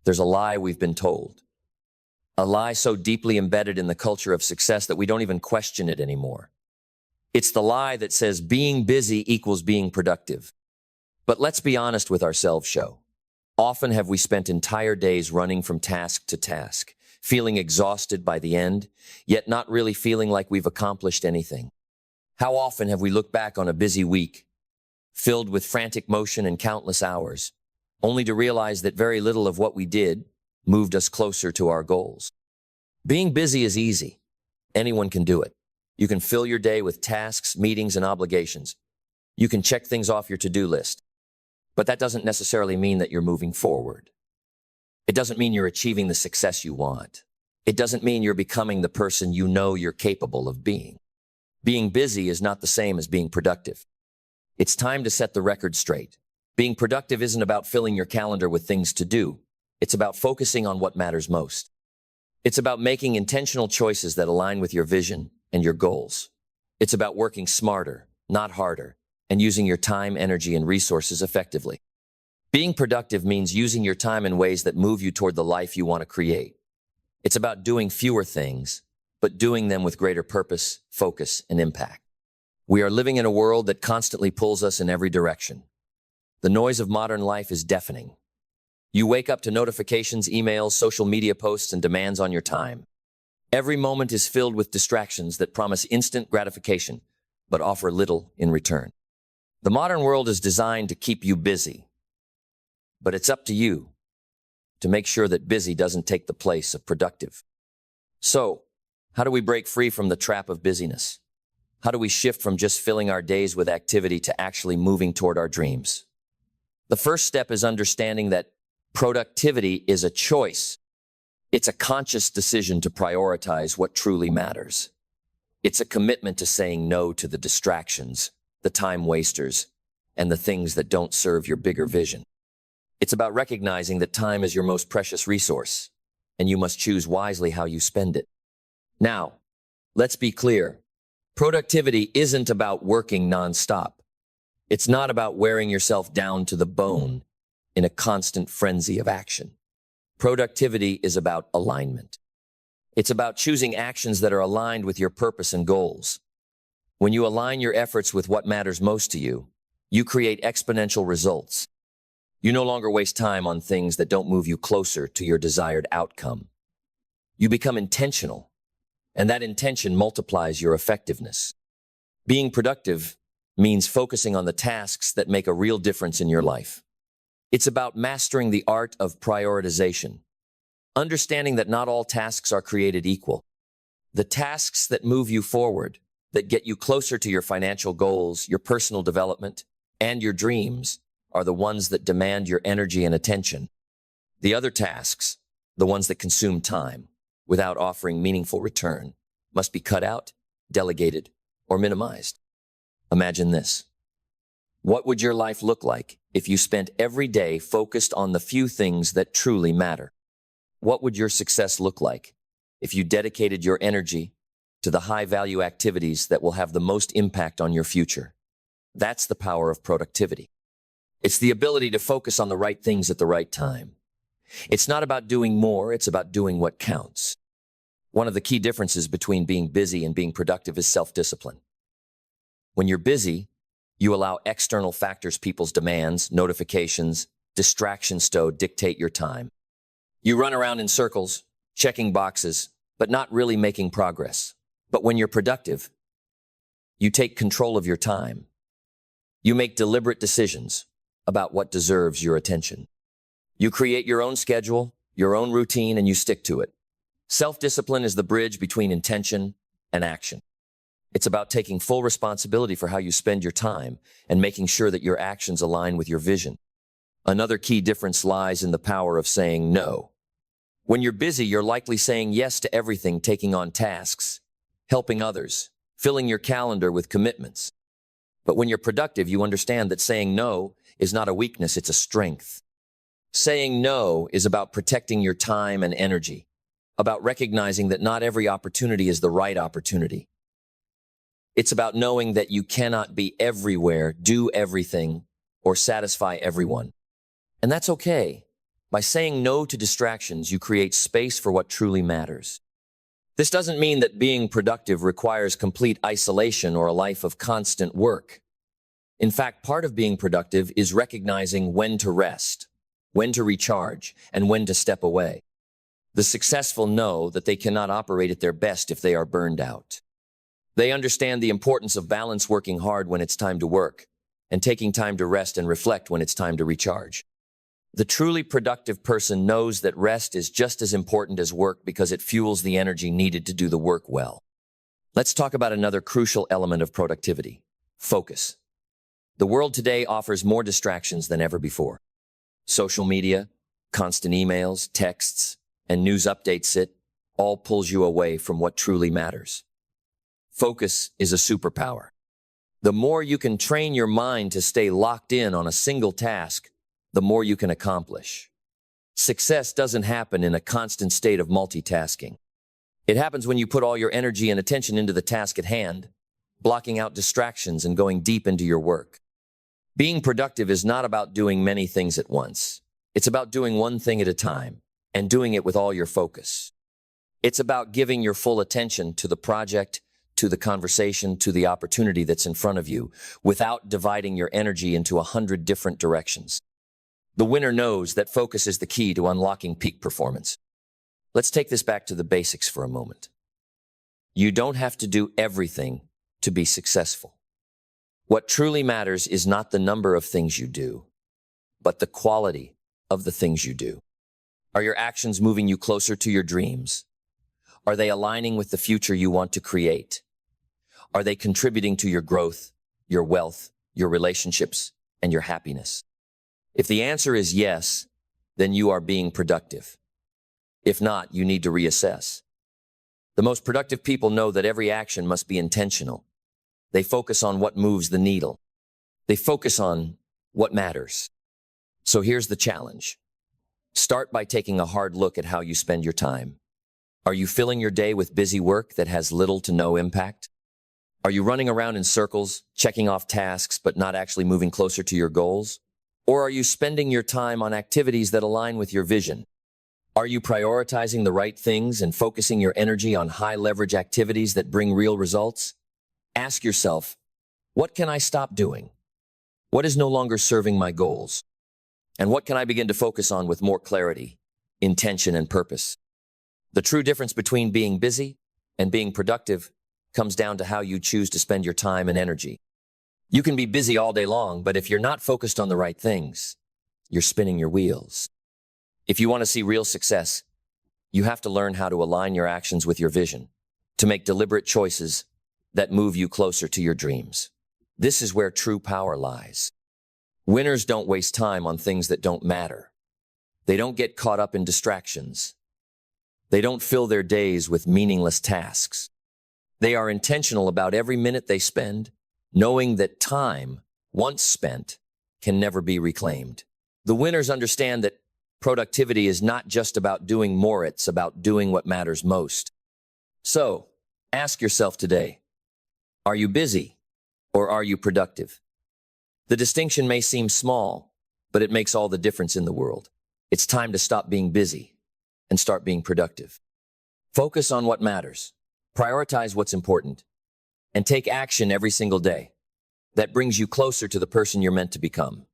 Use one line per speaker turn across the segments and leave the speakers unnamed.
There's a lie we've been told. A lie so deeply embedded in the culture of success that we don't even question it anymore. It's the lie that says being busy equals being productive. But let's be honest with ourselves, show. Often have we spent entire days running from task to task, feeling exhausted by the end, yet not really feeling like we've accomplished anything. How often have we looked back on a busy week, filled with frantic motion and countless hours, only to realize that very little of what we did moved us closer to our goals? Being busy is easy. Anyone can do it. You can fill your day with tasks, meetings, and obligations. You can check things off your to-do list. But that doesn't necessarily mean that you're moving forward. It doesn't mean you're achieving the success you want. It doesn't mean you're becoming the person you know you're capable of being. Being busy is not the same as being productive. It's time to set the record straight. Being productive isn't about filling your calendar with things to do. It's about focusing on what matters most. It's about making intentional choices that align with your vision and your goals. It's about working smarter, not harder, and using your time, energy, and resources effectively. Being productive means using your time in ways that move you toward the life you want to create. It's about doing fewer things, but doing them with greater purpose, focus, and impact. We are living in a world that constantly pulls us in every direction. The noise of modern life is deafening. You wake up to notifications, emails, social media posts, and demands on your time. Every moment is filled with distractions that promise instant gratification, but offer little in return. The modern world is designed to keep you busy, but it's up to you to make sure that busy doesn't take the place of productive. So, how do we break free from the trap of busyness? How do we shift from just filling our days with activity to actually moving toward our dreams? The first step is understanding that productivity is a choice. It's a conscious decision to prioritize what truly matters. It's a commitment to saying no to the distractions, the time wasters, and the things that don't serve your bigger vision. It's about recognizing that time is your most precious resource, and you must choose wisely how you spend it. Now, let's be clear. Productivity isn't about working nonstop. It's not about wearing yourself down to the bone in a constant frenzy of action. Productivity is about alignment. It's about choosing actions that are aligned with your purpose and goals. When you align your efforts with what matters most to you, you create exponential results. You no longer waste time on things that don't move you closer to your desired outcome. You become intentional, and that intention multiplies your effectiveness. Being productive means focusing on the tasks that make a real difference in your life. It's about mastering the art of prioritization, understanding that not all tasks are created equal. The tasks that move you forward, that get you closer to your financial goals, your personal development, and your dreams, are the ones that demand your energy and attention. The other tasks, the ones that consume time without offering meaningful return, must be cut out, delegated, or minimized. Imagine this. What would your life look like if you spent every day focused on the few things that truly matter? What would your success look like if you dedicated your energy to the high-value activities that will have the most impact on your future? That's the power of productivity. It's the ability to focus on the right things at the right time. It's not about doing more, it's about doing what counts. One of the key differences between being busy and being productive is self-discipline. When you're busy, you allow external factors, people's demands, notifications, distractions to dictate your time. You run around in circles, checking boxes, but not really making progress. But when you're productive, you take control of your time. You make deliberate decisions about what deserves your attention. You create your own schedule, your own routine, and you stick to it. Self-discipline is the bridge between intention and action. It's about taking full responsibility for how you spend your time and making sure that your actions align with your vision. Another key difference lies in the power of saying no. When you're busy, you're likely saying yes to everything, taking on tasks, helping others, filling your calendar with commitments. But when you're productive, you understand that saying no is not a weakness, it's a strength. Saying no is about protecting your time and energy, about recognizing that not every opportunity is the right opportunity. It's about knowing that you cannot be everywhere, do everything, or satisfy everyone. And that's okay. By saying no to distractions, you create space for what truly matters. This doesn't mean that being productive requires complete isolation or a life of constant work. In fact, part of being productive is recognizing when to rest, when to recharge, and when to step away. The successful know that they cannot operate at their best if they are burned out. They understand the importance of balance, working hard when it's time to work, and taking time to rest and reflect when it's time to recharge. The truly productive person knows that rest is just as important as work because it fuels the energy needed to do the work well. Let's talk about another crucial element of productivity: focus. The world today offers more distractions than ever before. Social media, constant emails, texts, and news updates all pulls you away from what truly matters. Focus is a superpower. The more you can train your mind to stay locked in on a single task, the more you can accomplish. Success doesn't happen in a constant state of multitasking. It happens when you put all your energy and attention into the task at hand, blocking out distractions and going deep into your work. Being productive is not about doing many things at once. It's about doing one thing at a time and doing it with all your focus. It's about giving your full attention to the project, to the conversation, to the opportunity that's in front of you, without dividing your energy into 100 different directions. The winner knows that focus is the key to unlocking peak performance. Let's take this back to the basics for a moment. You don't have to do everything to be successful. What truly matters is not the number of things you do, but the quality of the things you do. Are your actions moving you closer to your dreams? Are they aligning with the future you want to create? Are they contributing to your growth, your wealth, your relationships, and your happiness? If the answer is yes, then you are being productive. If not, you need to reassess. The most productive people know that every action must be intentional. They focus on what moves the needle. They focus on what matters. So here's the challenge. Start by taking a hard look at how you spend your time. Are you filling your day with busy work that has little to no impact? Are you running around in circles, checking off tasks, but not actually moving closer to your goals? Or are you spending your time on activities that align with your vision? Are you prioritizing the right things and focusing your energy on high-leverage activities that bring real results? Ask yourself, what can I stop doing? What is no longer serving my goals? And what can I begin to focus on with more clarity, intention, and purpose? The true difference between being busy and being productive comes down to how you choose to spend your time and energy. You can be busy all day long, but if you're not focused on the right things, you're spinning your wheels. If you want to see real success, you have to learn how to align your actions with your vision, to make deliberate choices that move you closer to your dreams. This is where true power lies. Winners don't waste time on things that don't matter. They don't get caught up in distractions. They don't fill their days with meaningless tasks. They are intentional about every minute they spend, knowing that time, once spent, can never be reclaimed. The winners understand that productivity is not just about doing more, it's about doing what matters most. So, ask yourself today, are you busy or are you productive? The distinction may seem small, but it makes all the difference in the world. It's time to stop being busy and start being productive. Focus on what matters, prioritize what's important, and take action every single day. That brings you closer to the person you're meant to become.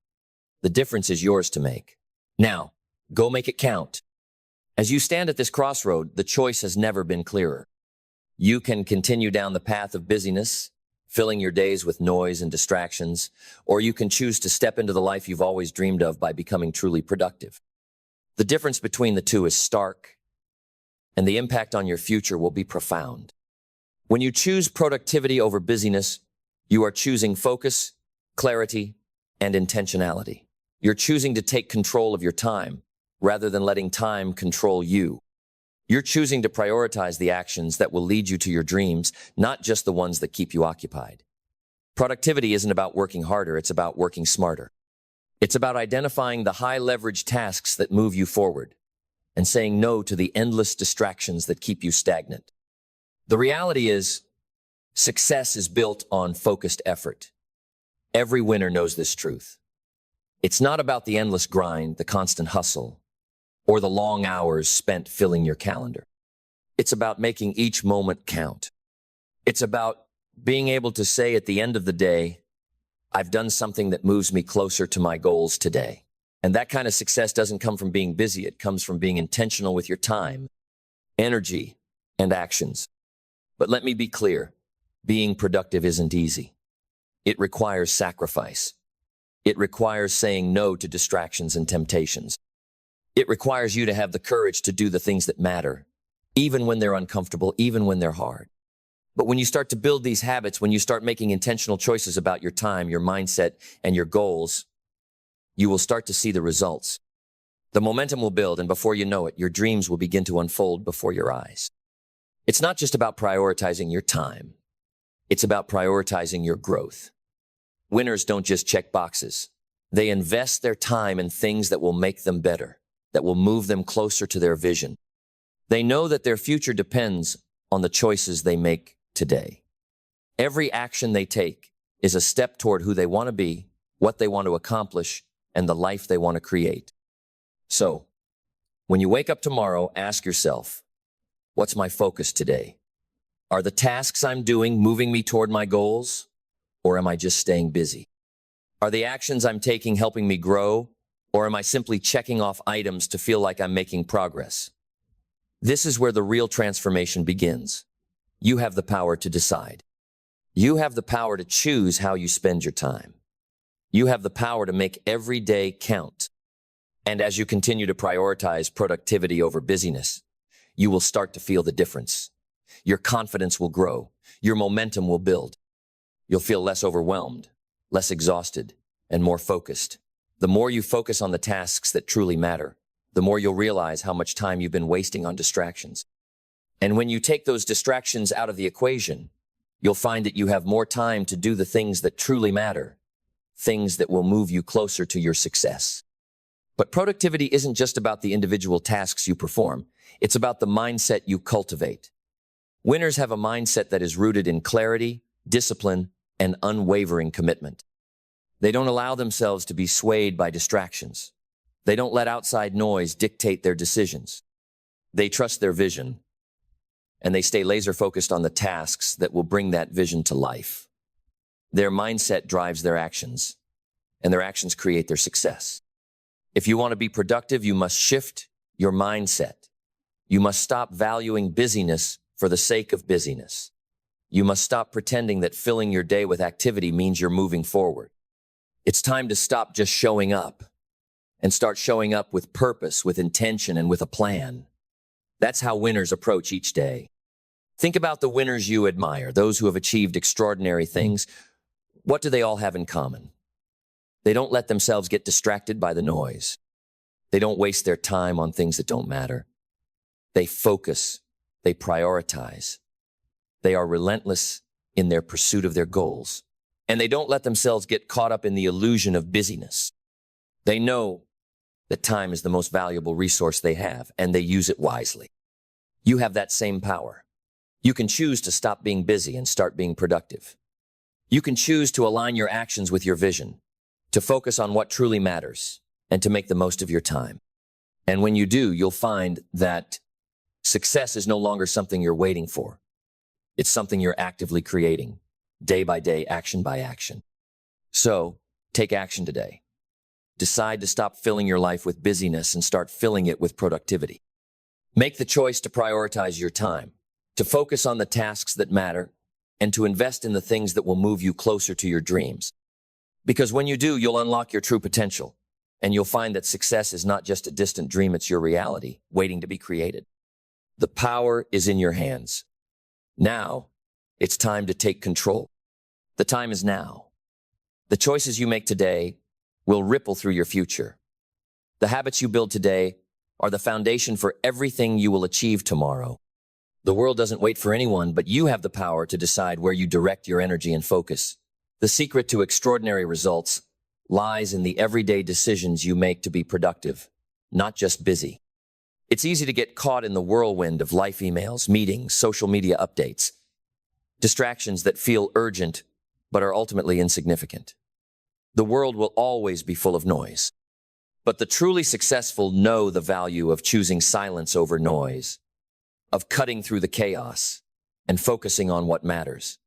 The difference is yours to make. Now, go make it count. As you stand at this crossroad, the choice has never been clearer. You can continue down the path of busyness, filling your days with noise and distractions, or you can choose to step into the life you've always dreamed of by becoming truly productive. The difference between the two is stark, and the impact on your future will be profound. When you choose productivity over busyness, you are choosing focus, clarity, and intentionality. You're choosing to take control of your time rather than letting time control you. You're choosing to prioritize the actions that will lead you to your dreams, not just the ones that keep you occupied. Productivity isn't about working harder, it's about working smarter. It's about identifying the high-leverage tasks that move you forward and saying no to the endless distractions that keep you stagnant. The reality is, success is built on focused effort. Every winner knows this truth. It's not about the endless grind, the constant hustle, or the long hours spent filling your calendar. It's about making each moment count. It's about being able to say at the end of the day, I've done something that moves me closer to my goals today. And that kind of success doesn't come from being busy. It comes from being intentional with your time, energy, and actions. But let me be clear, being productive isn't easy. It requires sacrifice. It requires saying no to distractions and temptations. It requires you to have the courage to do the things that matter, even when they're uncomfortable, even when they're hard. But when you start to build these habits, when you start making intentional choices about your time, your mindset, and your goals, you will start to see the results. The momentum will build, and before you know it, your dreams will begin to unfold before your eyes. It's not just about prioritizing your time. It's about prioritizing your growth. Winners don't just check boxes. They invest their time in things that will make them better, that will move them closer to their vision. They know that their future depends on the choices they make today. Every action they take is a step toward who they want to be, what they want to accomplish, and the life they want to create. So, when you wake up tomorrow, ask yourself, what's my focus today? Are the tasks I'm doing moving me toward my goals, or am I just staying busy? Are the actions I'm taking helping me grow, or am I simply checking off items to feel like I'm making progress? This is where the real transformation begins. You have the power to decide. You have the power to choose how you spend your time. You have the power to make every day count. And as you continue to prioritize productivity over busyness, you will start to feel the difference. Your confidence will grow. Your momentum will build. You'll feel less overwhelmed, less exhausted, and more focused. The more you focus on the tasks that truly matter, the more you'll realize how much time you've been wasting on distractions. And when you take those distractions out of the equation, you'll find that you have more time to do the things that truly matter, things that will move you closer to your success. But productivity isn't just about the individual tasks you perform. It's about the mindset you cultivate. Winners have a mindset that is rooted in clarity, discipline, and unwavering commitment. They don't allow themselves to be swayed by distractions. They don't let outside noise dictate their decisions. They trust their vision, and they stay laser-focused on the tasks that will bring that vision to life. Their mindset drives their actions, and their actions create their success. If you want to be productive, you must shift your mindset. You must stop valuing busyness for the sake of busyness. You must stop pretending that filling your day with activity means you're moving forward. It's time to stop just showing up and start showing up with purpose, with intention, and with a plan. That's how winners approach each day. Think about the winners you admire, those who have achieved extraordinary things. What do they all have in common? They don't let themselves get distracted by the noise. They don't waste their time on things that don't matter. They focus. They prioritize. They are relentless in their pursuit of their goals. And they don't let themselves get caught up in the illusion of busyness. They know that time is the most valuable resource they have, and they use it wisely. You have that same power. You can choose to stop being busy and start being productive. You can choose to align your actions with your vision, to focus on what truly matters, and to make the most of your time. And when you do, you'll find that success is no longer something you're waiting for. It's something you're actively creating, day by day, action by action. So, take action today. Decide to stop filling your life with busyness and start filling it with productivity. Make the choice to prioritize your time, to focus on the tasks that matter, and to invest in the things that will move you closer to your dreams. Because when you do, you'll unlock your true potential, and you'll find that success is not just a distant dream, it's your reality, waiting to be created. The power is in your hands. Now, it's time to take control. The time is now. The choices you make today will ripple through your future. The habits you build today are the foundation for everything you will achieve tomorrow. The world doesn't wait for anyone, but you have the power to decide where you direct your energy and focus. The secret to extraordinary results lies in the everyday decisions you make to be productive, not just busy. It's easy to get caught in the whirlwind of life emails, meetings, social media updates, distractions that feel urgent but are ultimately insignificant. The world will always be full of noise. But the truly successful know the value of choosing silence over noise, of cutting through the chaos and focusing on what matters.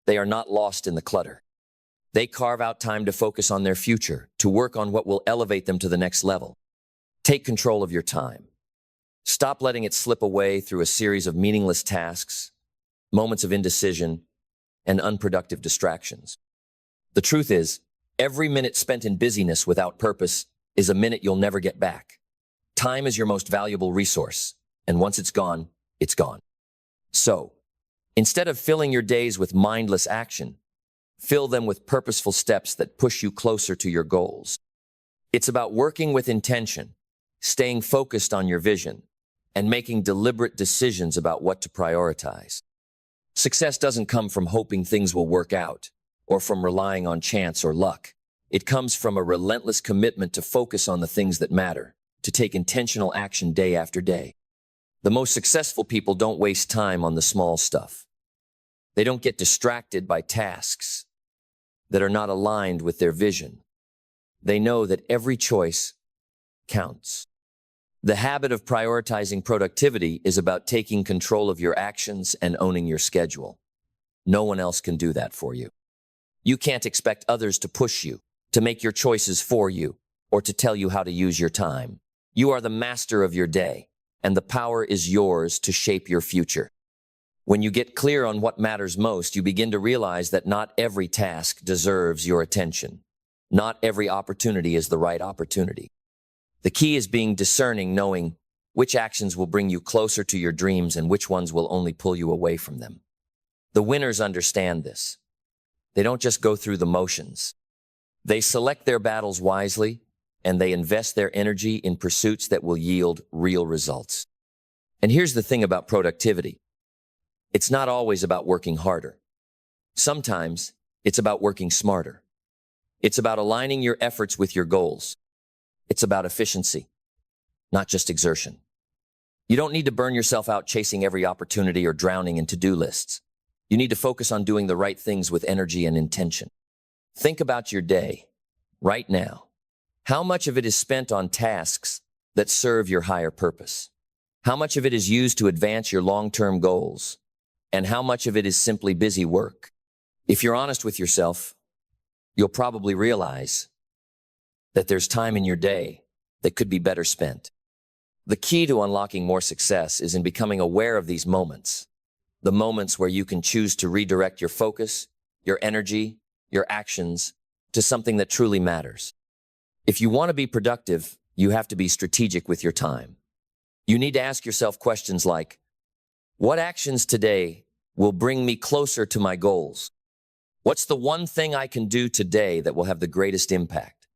They are not lost in the clutter. They carve out time to focus on their future, to work on what will elevate them to the next level. Take control of your time. Stop letting it slip away through a series of meaningless tasks, moments of indecision, and unproductive distractions. The truth is, every minute spent in busyness without purpose is a minute you'll never get back. Time is your most valuable resource, and once it's gone, it's gone. So, instead of filling your days with mindless action, fill them with purposeful steps that push you closer to your goals. It's about working with intention, staying focused on your vision, and making deliberate decisions about what to prioritize. Success doesn't come from hoping things will work out or from relying on chance or luck. It comes from a relentless commitment to focus on the things that matter, to take intentional action day after day. The most successful people don't waste time on the small stuff. They don't get distracted by tasks that are not aligned with their vision. They know that every choice counts. The habit of prioritizing productivity is about taking control of your actions and owning your schedule. No one else can do that for you. You can't expect others to push you, to make your choices for you, or to tell you how to use your time. You are the master of your day, and the power is yours to shape your future. When you get clear on what matters most, you begin to realize that not every task deserves your attention. Not every opportunity is the right opportunity. The key is being discerning, knowing which actions will bring you closer to your dreams and which ones will only pull you away from them. The winners understand this. They don't just go through the motions. They select their battles wisely, and they invest their energy in pursuits that will yield real results. And here's the thing about productivity. It's not always about working harder. Sometimes it's about working smarter. It's about aligning your efforts with your goals. It's about efficiency, not just exertion. You don't need to burn yourself out chasing every opportunity or drowning in to-do lists. You need to focus on doing the right things with energy and intention. Think about your day, right now. How much of it is spent on tasks that serve your higher purpose? How much of it is used to advance your long-term goals? And how much of it is simply busy work? If you're honest with yourself, you'll probably realize that there's time in your day that could be better spent. The key to unlocking more success is in becoming aware of these moments, the moments where you can choose to redirect your focus, your energy, your actions to something that truly matters. If you want to be productive, you have to be strategic with your time. You need to ask yourself questions like, what actions today will bring me closer to my goals? What's the one thing I can do today that will have the greatest impact?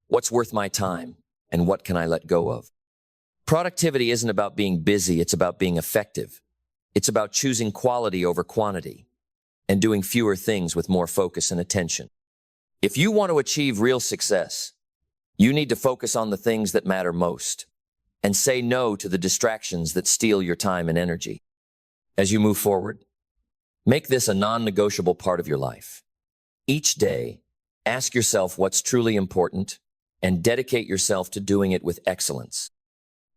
What's worth my time, and what can I let go of? Productivity isn't about being busy, it's about being effective. It's about choosing quality over quantity and doing fewer things with more focus and attention. If you want to achieve real success, you need to focus on the things that matter most and say no to the distractions that steal your time and energy. As you move forward, make this a non-negotiable part of your life. Each day, ask yourself what's truly important and dedicate yourself to doing it with excellence.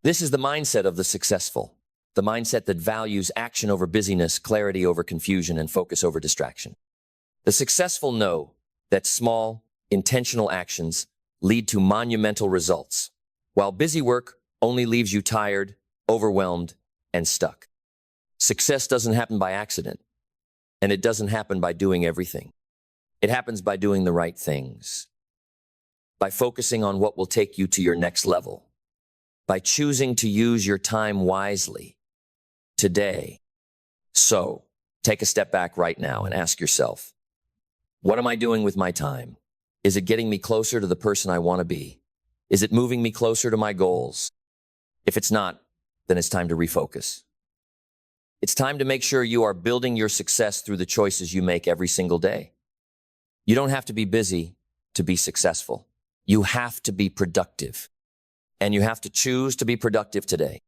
This is the mindset of the successful, the mindset that values action over busyness, clarity over confusion, and focus over distraction. The successful know that small, intentional actions lead to monumental results, while busy work only leaves you tired, overwhelmed, and stuck. Success doesn't happen by accident, and it doesn't happen by doing everything. It happens by doing the right things, by focusing on what will take you to your next level, by choosing to use your time wisely today. So, take a step back right now and ask yourself, what am I doing with my time? Is it getting me closer to the person I want to be? Is it moving me closer to my goals? If it's not, then it's time to refocus. It's time to make sure you are building your success through the choices you make every single day. You don't have to be busy to be successful. You have to be productive. And you have to choose to be productive today.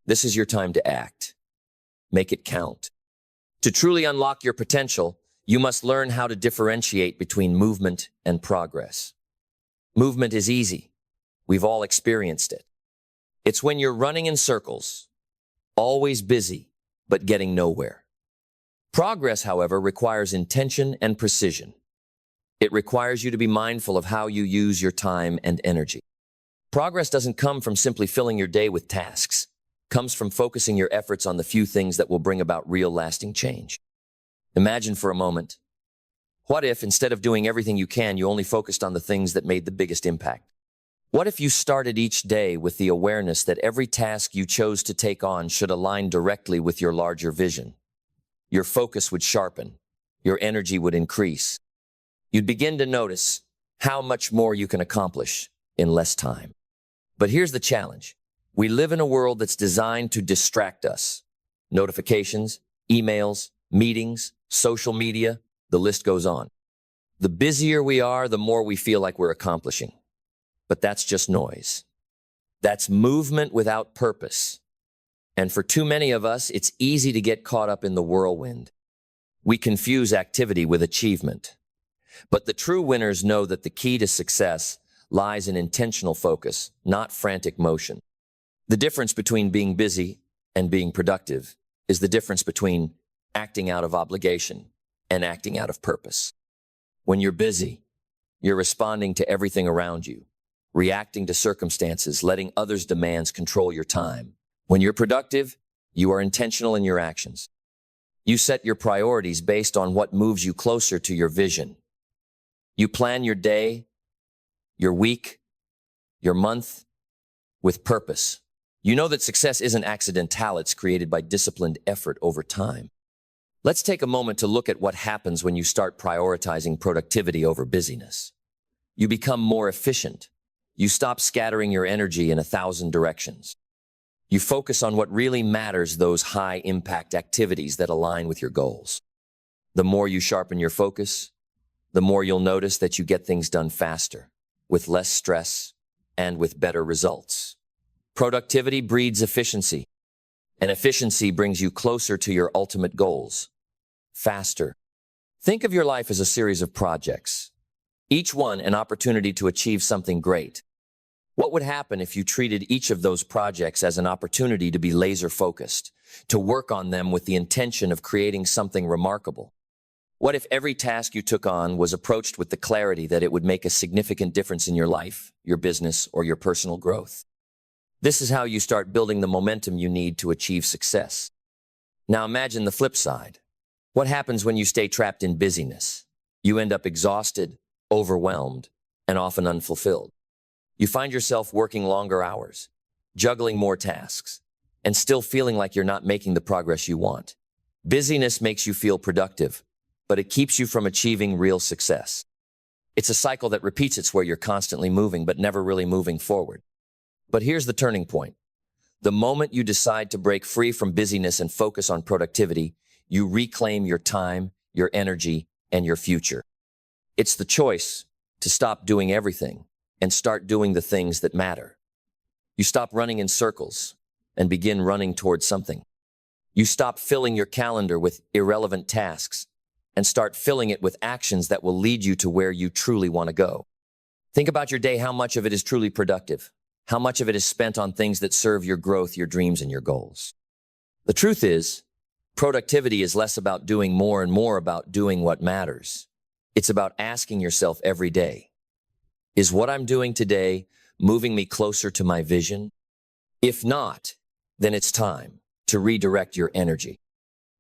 This is your time to act. Make it count. To truly unlock your potential, you must learn how to differentiate between movement and progress. Movement is easy. We've all experienced it. It's when you're running in circles, always busy, but getting nowhere. Progress, however, requires intention and precision. It requires you to be mindful of how you use your time and energy. Progress doesn't come from simply filling your day with tasks. It comes from focusing your efforts on the few things that will bring about real lasting change. Imagine for a moment, what if instead of doing everything you can, you only focused on the things that made the biggest impact? What if you started each day with the awareness that every task you chose to take on should align directly with your larger vision? Your focus would sharpen, your energy would increase. You'd begin to notice how much more you can accomplish in less time. But here's the challenge. We live in a world that's designed to distract us. Notifications, emails, meetings, social media, the list goes on. The busier we are, the more we feel like we're accomplishing. But that's just noise. That's movement without purpose. And for too many of us, it's easy to get caught up in the whirlwind. We confuse activity with achievement. But the true winners know that the key to success lies in intentional focus, not frantic motion. The difference between being busy and being productive is the difference between acting out of obligation and acting out of purpose. When you're busy, you're responding to everything around you, reacting to circumstances, letting others' demands control your time. When you're productive, you are intentional in your actions. You set your priorities based on what moves you closer to your vision. You plan your day, your week, your month with purpose. You know that success isn't accidental, it's created by disciplined effort over time. Let's take a moment to look at what happens when you start prioritizing productivity over busyness. You become more efficient. You stop scattering your energy in 1,000 directions. You focus on what really matters, those high-impact activities that align with your goals. The more you sharpen your focus, the more you'll notice that you get things done faster, with less stress, and with better results. Productivity breeds efficiency, and efficiency brings you closer to your ultimate goals, faster. Think of your life as a series of projects, each one an opportunity to achieve something great. What would happen if you treated each of those projects as an opportunity to be laser-focused, to work on them with the intention of creating something remarkable? What if every task you took on was approached with the clarity that it would make a significant difference in your life, your business, or your personal growth? This is how you start building the momentum you need to achieve success. Now imagine the flip side. What happens when you stay trapped in busyness? You end up exhausted, overwhelmed, and often unfulfilled. You find yourself working longer hours, juggling more tasks, and still feeling like you're not making the progress you want. Busyness makes you feel productive, but it keeps you from achieving real success. It's a cycle that repeats. It's where you're constantly moving, but never really moving forward. But here's the turning point. The moment you decide to break free from busyness and focus on productivity, you reclaim your time, your energy, and your future. It's the choice to stop doing everything and start doing the things that matter. You stop running in circles and begin running towards something. You stop filling your calendar with irrelevant tasks and start filling it with actions that will lead you to where you truly want to go. Think about your day. How much of it is truly productive? How much of it is spent on things that serve your growth, your dreams, and your goals? The truth is, productivity is less about doing more and more about doing what matters. It's about asking yourself every day, is what I'm doing today moving me closer to my vision? If not, then it's time to redirect your energy.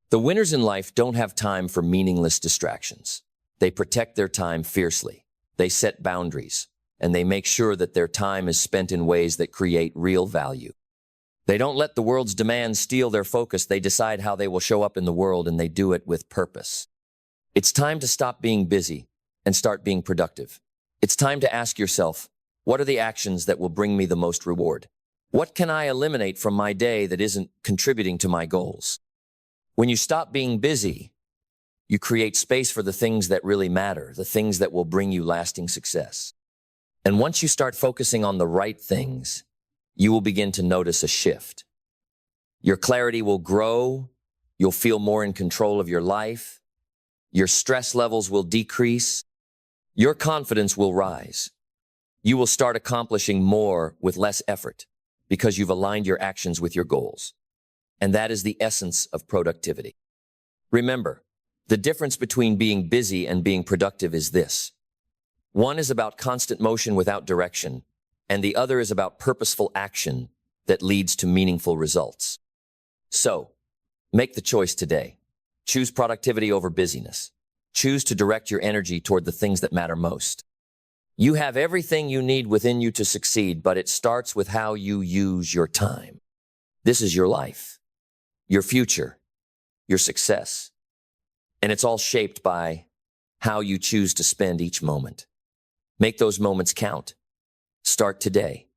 The winners in life don't have time for meaningless distractions. They protect their time fiercely. They set boundaries, and they make sure that their time is spent in ways that create real value. They don't let the world's demands steal their focus. They decide how they will show up in the world, and they do it with purpose. It's time to stop being busy and start being productive. It's time to ask yourself, what are the actions that will bring me the most reward? What can I eliminate from my day that isn't contributing to my goals? When you stop being busy, you create space for the things that really matter, the things that will bring you lasting success. And once you start focusing on the right things, you will begin to notice a shift. Your clarity will grow. You'll feel more in control of your life. Your stress levels will decrease. Your confidence will rise. You will start accomplishing more with less effort because you've aligned your actions with your goals. And that is the essence of productivity. Remember, the difference between being busy and being productive is this. One is about constant motion without direction, and the other is about purposeful action that leads to meaningful results. So, make the choice today. Choose productivity over busyness. Choose to direct your energy toward the things that matter most. You have everything you need within you to succeed, but it starts with how you use your time. This is your life, your future, your success. And it's all shaped by how you choose to spend each moment. Make those moments count. Start today.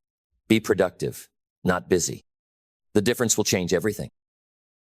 Be productive, not busy. The difference will change everything.